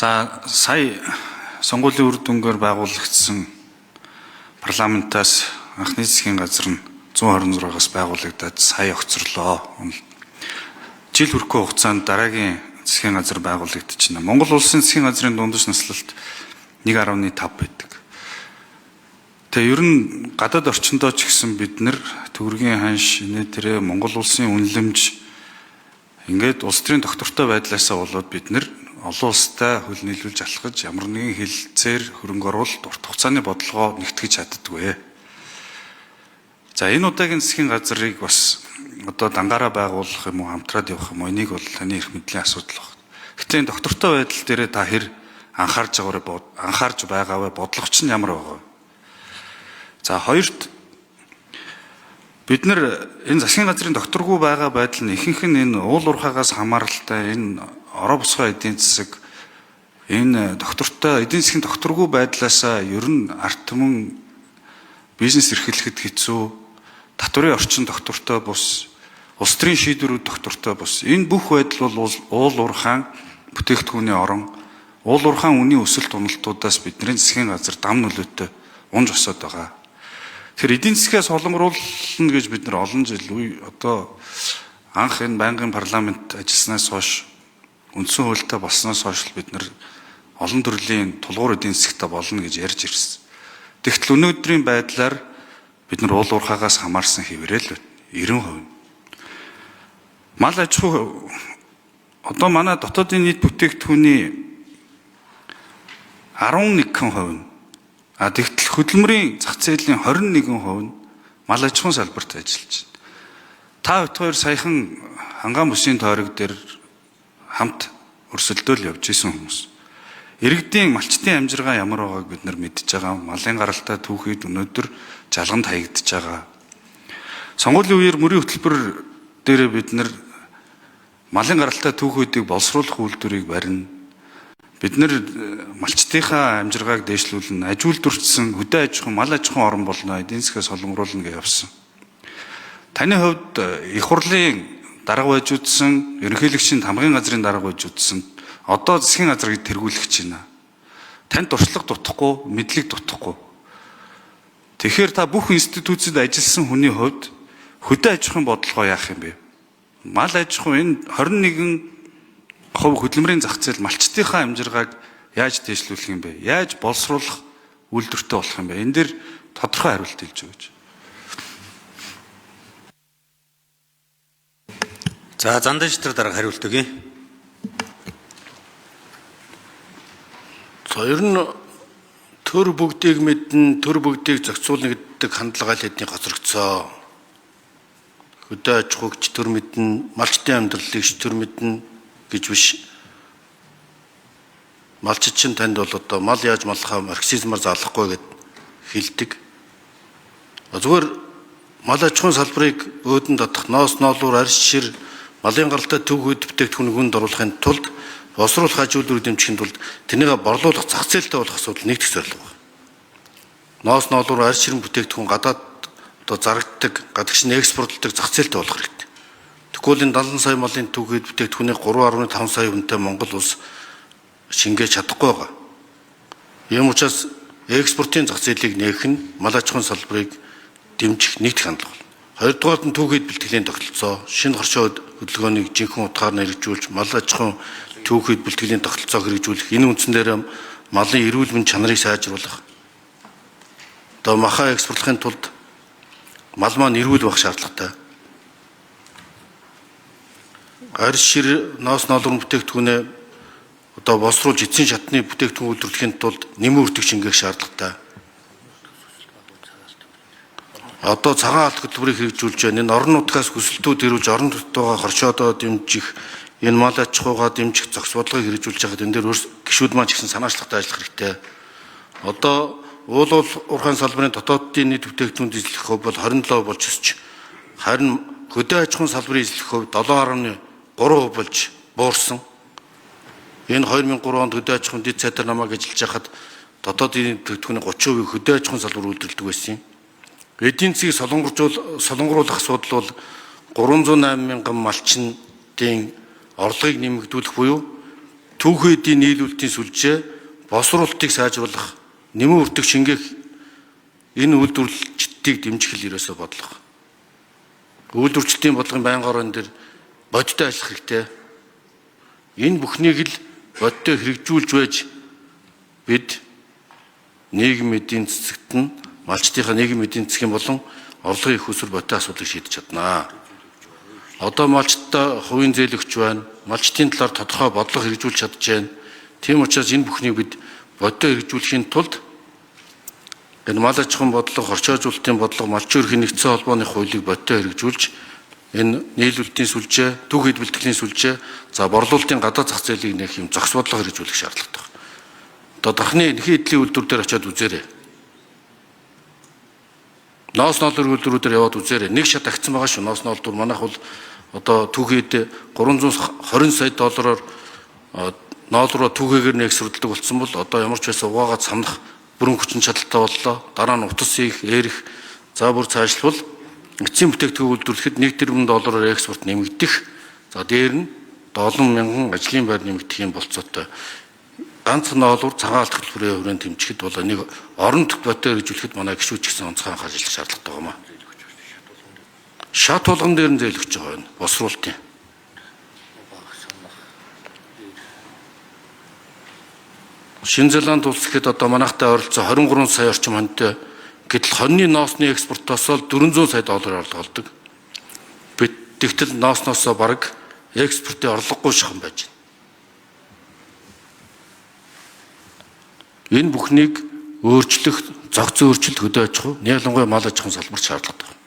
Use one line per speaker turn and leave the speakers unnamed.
За сая сонгуулийн үр дүнгээр байгуулагдсан парламентаас анхны засгийн газар нь 126-аас байгуулагдаад сая огцорлоо. Жил хүрэхгүй хугацаанд дараагийн засгийн газар байгуулагдчихна. Монгол улсын засгийн газрын дундаж наслалт 1.5 байдаг. Тэгээ ер нь гадаад орчиндоо ч гэсэн бид нэр төгрөгийн ханш инээдэрэ Монгол улсын үнэлэмж ингээд улс төрийн доктортой байдлаасаа болоод бид нэр олон улстай хөл нийлүүлж алхаж ямар нэгэн хилцээр хөрөнгө оруулалт урт хугацааны бодлогоо нэгтгэж чаддаггүй. За энэ удаагийн засгийн газрыг бас одоо дангаараа байгуулах юм уу хамтраад явах юм уу энийг бол таны эрх мэдлийн асуудал байна. Гэхдээ доктортой байдал дээр та хэр анхаарж байгаа вэ? Бодлого чинь ямар байгаа вэ? За хоёрт бид нар энэ засгийн газрын докторгүй байгаа байдал нь ихэнх нь энэ уул уурхаагаас хамааралтай энэ ороо босгоо эдийн засаг энэ доктортой эдийн засгийн докторгүй байдлаасаа ер нь арт түмэн бизнес эрхлэхэд хэцүү татварын орчин доктортой бус улс төрийн шийдвэрүүд доктортой бус энэ бүх байдал бол уул уурхаан бүтээгдэхүүний орон уул уурхаан үнийн өсөлт уналтуудаас бидний засгийн газар дам нөлөөтэй унж осоод байгаа. Тэр эдийн засгаас солонгоруулна гэж бид нар олон жил одоо анх энэ байнгын парламент ажилласнаас хойш үндсэн хуультай болсноос хойш бид нар олон төрлийн тулгуур эдийн засгтай болно гэж ярьж ирсэн. Тэгтэл өнөөдрийн байдлаар бид нар уул уурхаагаас хамаарсан хэвээрэл 90%. Мал аж ахуй одоо манай дотоодын нийт бүтээгдэхүүний 11%. Тэгтэл хөдөлмөрийн зах зээлийн 21% нь мал аж ахуйн салбарт ажиллаж байна. Та хоёр саяхан хангаан бүсийн тойрог дээр хамт өрсөлдөөл явж исэн хүмүүс. Иргэдийн малчтын амжиргаа ямар байгааг бид нар мэдж байгаа. Малын гаралтай түүхийд өнөөдөр жалганд хаягдж байгаа. Сонгуулийн үеэр мөрийн хөтөлбөр дээр бид нар малын гаралтай түүхүүдийг боловсруулах үйлдвэрийг барина. Бид нар малчтынхаа амжиргааг дээшлүүлнэ, аж үйлдвэрчсэн хөдөө аж ахуйн, мал аж ахуйн орон болно, эдийн засгаас солонгоруулна гэж явсан. Таны хувьд их хурлын дарга байж үзсэн, ерөнхийлөгчийн тамгын газрын дарга байж үзсэн. Одоо засгийн газрыг тэргүүлэх байна. Танд туршлага дутахгүй, мэдлэг дутахгүй. Тэгэхээр та бүх институцид ажилласан хүний хувьд хөдөө аж ахуйн бодлогоо яах юм бэ? Мал аж ахуй энэ 21% хөдөлмөрийн зах зээл малчтынхаа амжиргааг яаж дээшлүүлэх юм бэ? Яаж боловсруулах үйлдвэртэй болох юм бэ? Энэ дээр тодорхой хариулт хэлж өгөөч.
За зандаж тэр дарга хариулт өгье.
За ер нь төр бүгдийг мэднэ, төр бүгдийг зохицуулна гэдэг хандлага л хэдний гоцрогцоо. Хөдөө аж ахуйч төр мэднэ, малчтын амьдралыг төр мэднэ гэж биш. Малчид чинь танд бол одоо мал яаж маллахаа марксизмаар заалахгүй гэд хэлдэг. Зүгээр мал аж ахуйн салбарыг өөдөн дадах ноос ноолуур арьс шир малын гаралтай түүхүүд бүтээгдэхүүнийг хүнд оруулахын тулд босруулах аж үйлдвэрийг дэмжихийн тулд тэрнийг борлуулах зах зээлтэй болох асуудал нэгдэх зорилго байна. Ноос ноолуур арьс ширэн бүтээгдэхүүн гадаад одоо зарагддаг, гадагш нь экспортлдог зах зээлтэй болох хэрэгтэй. Тэгвэл энэ 70 сая малын түүхийд бүтээгдэхүүний 3.5 сая хүнтэй Монгол улс шингээж чадахгүй байгаа. Ийм учраас экспортын зах зээлийг нээх нь мал аж ахуйн салбарыг дэмжих нэгдэх хандлага. Хоёрдугаард нь түүхийд бэлтгэлийн тогтолцоо, шинэ хоршоо хөдөлгөөнийг жинхэнэ утгаар нь хэрэгжүүлж, мал аж ахуйн түүхийд бэлтгэлийн тогтолцоо хэрэгжүүлэх, энэ үндсэн дээр малын эрүүл мэнд чанарыг сайжруулах. Одоо махаа экспортлохын тулд мал маань эрүүл байх шаардлагатай. Арьс шир ноос ноолуурын бүтээгдэхүүнээ одоо боловсруулж эцсийн шатны бүтээгдэхүүн үйлдвэрлэхийн тулд нэмэн үртэг шингээх шаардлагатай. Одоо цагаан алт хөтөлбөрийг хэрэгжүүлж байна. Энэ орон нутгаас хүсэлтүүд ирүүлж орон нутгатойгоо хоршоодоо дэмжих, энэ мал аж ахуйгаа дэмжих зохис бодлогыг хэрэгжүүлж байхад энэ дээр гишүүд маань ч гэсэн санаачлагтай ажиллах хэрэгтэй. Одоо уул уурхайн салбарын дотоодын нийт бүтээгдэхүүн эзлэх хувь бол 27% болж өсч, харин хөдөө аж ахуйн салбарын эзлэх хувь 7.3% болж буурсан. Энэ 2003 онд хөдөө аж ахуйн дэд сайдаар намайг ажиллаж байхад дотоодын бүтээгдэхүүний 30% хөдөө аж ахуйн салбар үйлдвэрлэдэг байсан юм. Эдийн засгийг солонгоруулах асуудал бол 308 мянган малчдын орлогыг нэмэгдүүлэх буюу түүхийдийн нийлүүлэлтийн сүлжээ босруулалтыг сайжруулах, нэмэн үртэг шингээх энэ үйлдвэрлэлтийг дэмжих л ерөөсөө бодлого. Үйлдвэрчлэлийн бодлогын байнгын орон дээр бодиттой ажиллах хэрэгтэй. Энэ бүхнийг л бодиттой хэрэгжүүлж байж бид нийгмийн эдийн засагт нь малчдынхаа нийгмийн эдийн засгийн болон орлогын их усүр бодиттой асуудлыг шийдэж чаднаа. Одоо малчдаа хувийн зээл өгч байна. Малчдын талаар тодорхой бодлого хэрэгжүүлж чадж байна. Тийм учраас энэ бүхнийг бид бодиттой хэрэгжүүлэхийн тулд энэ мал аж ахуйн бодлого, хорчоожуулалтын бодлого, малчин эрхийн нэгдсэн холбооны хуулийг бодиттой хэрэгжүүлж энэ нийлүүлэлтийн сүлжээ, түүхийд бэлтгэлийн сүлжээ, за борлуулалтын гадаад зах зээлийг нээх юм зохис бодлого хэрэгжүүлэх шаардлагатай. Одоо дархны энхий эдлийн үйлдвэр дээр очиад үзээрэй. Ноос ноолор үйлдвэрүүдээр яваад үзээрэй. Нэг шат агцсан байгаа шүү. Ноос ноолдвор манайх бол одоо түүхийд 320 сая доллараар ноолроо түүхийгээр нээгсрэлдэг болсон бол одоо ямар ч байсан угаагаа самнах бүрэн хүчин чадалтай боллоо. Дараа нь утас хийх, эрэх, за бүр цаашлбал эцсийн бүтээгдэхүүн үйлдвэрлэхэд 1 тэрбум доллараар экспорт нэмэгдэх. За дээр нь 7,000 ажлын байр нэмэгдэх юм болцоотой. Ганц ноолуур цагаан алт хөтөлбөрийн хүрээнд тэмцэхэд бол нэг орон төвд бодиттой хэрэгжүүлэхэд манай гишүүд ч гэсэн онцгой анхаарал ажиллах шаардлагатай байна. Шат болгон дээр нь зээлгэж байгаа юм. Босруулалтын. Шинэ Зеланд улс гэхэд одоо манайхтай ойролцоо 23 сая орчим хүнтэй. Гэтэл хоньны ноосны экспортоос бол 400 сая доллар орлого олдог. Бид тэгтэл ноосноосоо бараг экспортын орлогогүй шахам байж байна. Энэ бүхнийг өөрчлөх, зохицон өөрчлөлт хөдөө аж ахуй, ялангуяа мал аж ахуйн салбарт шаардлагатай.